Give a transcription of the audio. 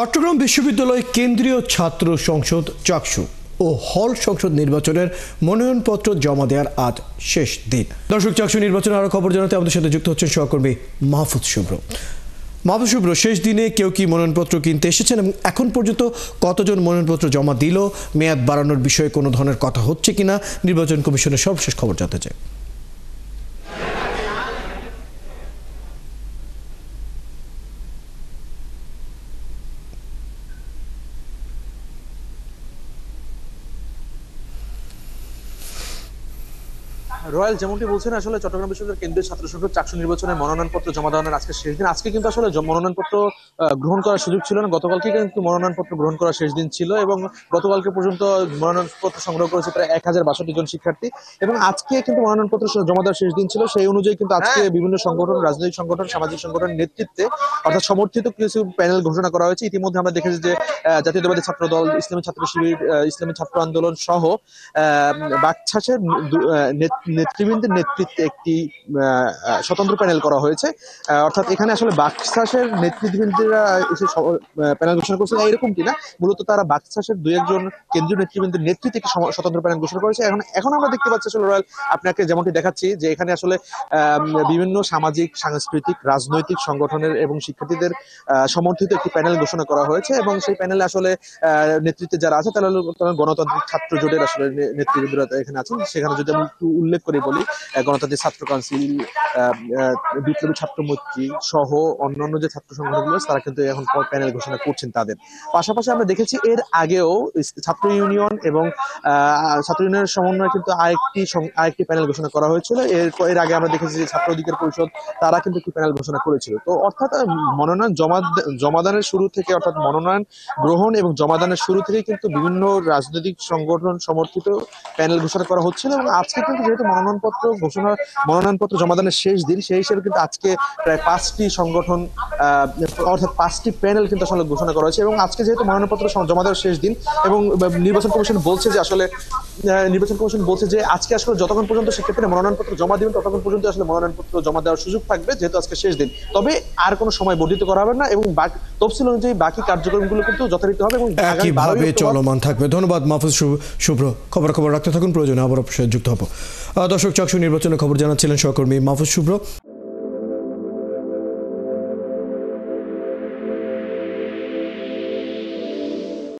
চট্টগ্রাম বিশ্ববিদ্যালয় কেন্দ্রীয় ছাত্র সংসদ চাকসু ও হল সংসদ নির্বাচনের মনোনয়নপত্র জমা দেওয়ার আজ শেষ দিন। দর্শক, চাকসু নির্বাচনের আরো খবর জানাতে আমাদের সাথে যুক্ত হচ্ছেন সহকর্মী মাহফুজ শুভ্র। মাহফুজ শুভ্র, শেষ দিনে কেউ কি মনোনয়নপত্র কিনতে এসেছেন এবং এখন পর্যন্ত কতজন মনোনয়নপত্র জমা দিল? মেয়াদ বাড়ানোর বিষয়ে কোনো ধরনের কথা হচ্ছে কিনা? নির্বাচন কমিশনের সর্বশেষ খবর জানতে চাই। রয়্যাল যেমনটি বলছেন, আসলে চট্টগ্রাম বিশ্ববিদ্যালয়ের কেন্দ্রীয় ছাত্র সংসদ চাকসু নির্বাচনের মনোনয়নপত্র জমা দেওয়ার আজকে শেষ দিন। আজকে কিন্তু আসলে মনোনয়নপত্র গ্রহণ করার সুযোগ ছিল না। গতকালকে কিন্তু মনোনয়নপত্র গ্রহণ করার শেষ দিন ছিল এবং গতকালকে পর্যন্ত মনোনয়নপত্র সংগ্রহ করেছে প্রায় 1062 জন শিক্ষার্থী এবং আজকে কিন্তু মনোনয়নপত্র জমা দেওয়ার শেষ দিন ছিল। সেই অনুযায়ী কিন্তু আজকে বিভিন্ন সংগঠন, রাজনৈতিক সংগঠন, সামাজিক সংগঠনের নেতৃত্বে অর্থাৎ সমর্থিত কিছু প্যানেল ঘোষণা করা হয়েছে। ইতিমধ্যে আমরা দেখেছি যে জাতীয়তাবাদী ছাত্র দল, ইসলামী ছাত্র শিবির, ইসলামী ছাত্র আন্দোলন সহ বাকছাসের নেতৃবৃন্দের নেতৃত্বে একটি স্বতন্ত্র প্যানেল করা হয়েছে। অর্থাৎ এখানে আসলে বাকছাসের নেতৃবৃন্দরা এসে প্যানেল ঘোষণা করছে এরকম কিনা, মূলত তারা বাকছাসের দুই একজন কেন্দ্রীয় নেতৃবৃন্দের নেতৃত্বে একটি স্বতন্ত্র প্যানেল ঘোষণা করেছে। এখন আমরা দেখতে পাচ্ছি আসলে রয়্যাল, আপনাকে যেমনটি দেখাচ্ছি যে এখানে আসলে বিভিন্ন সামাজিক, সাংস্কৃতিক, রাজনৈতিক সংগঠনের এবং শিক্ষার্থীদের সমর্থিত একটি প্যানেল ঘোষণা করা হয়েছে এবং সেই প্যানেলে আসলে নেতৃত্বে যারা আছে তারা গণতান্ত্রিক ছাত্র জোটের আসলে নেতৃবৃন্দরা এখানে আছেন। সেখানে যদি আমি একটু উল্লেখ করে বলি, গণতান্ত্রিক ছাত্র কাউন্সিল, বিপ্লবী ছাত্র মৈত্রী সহ অন্যান্য যে ছাত্র সংগঠনগুলো তারা কিন্তু এখন প্যানেল ঘোষণা করছেন তাদের। পাশাপাশি আমরা দেখেছি এর আগেও ছাত্র ইউনিয়ন এবং ছাত্র ইউনিয়নের সমন্বয়ে কিন্তু আরেকটি প্যানেল ঘোষণা করা হয়েছিল। এর আগে আমরা দেখেছি যে ছাত্র অধিকার পরিষদ তারা কিন্তু একটি প্যানেল ঘোষণা করেছিল। তো অর্থাৎ মনোনয়ন জমাদানের শুরু থেকে, অর্থাৎ মনোনয়ন গ্রহণ এবং জমাদানের শুরু থেকে কিন্তু বিভিন্ন রাজনৈতিক সংগঠন সমর্থিত প্যানেল ঘোষণা করা হচ্ছিল এবং আজকে কিন্তু যেহেতু মনোনয়নপত্র জমাদানের শেষ দিন, সেই হিসেবে কিন্তু আজকে প্রায় 5টি সংগঠন অর্থাৎ 5টি প্যানেল কিন্তু আসলে ঘোষণা করা হয়েছে এবং আজকে যেহেতু মনোনয়নপত্র জমা দেওয়ার শেষ দিন এবং নির্বাচন কমিশন বলছে যে আজকে আসলে যতক্ষণ পর্যন্ত শিক্ষার্থীরা মনোনয়নপত্র জমা দিবেন ততক্ষণ পর্যন্ত আসলে মনোনয়নপত্র জমা দেওয়ার সুযোগ থাকবে, যেহেতু আজকে শেষ দিন। তবে আর কোনো সময় বর্ধিত করা হবে না এবং তফসিল অনুযায়ী বাকি কার্যক্রমগুলো কিন্তু যথারীতি হবে এবং একইভাবে চলমান থাকবে। ধন্যবাদ মাহফুজ শুভ্র। খবর রাখতে থাকুন, প্রয়োজনে আবার যুক্ত হবো। দর্শক, চাকসু নির্বাচনের খবর জানাচ্ছিলেন সহকর্মী মাহফুজ শুভ্র।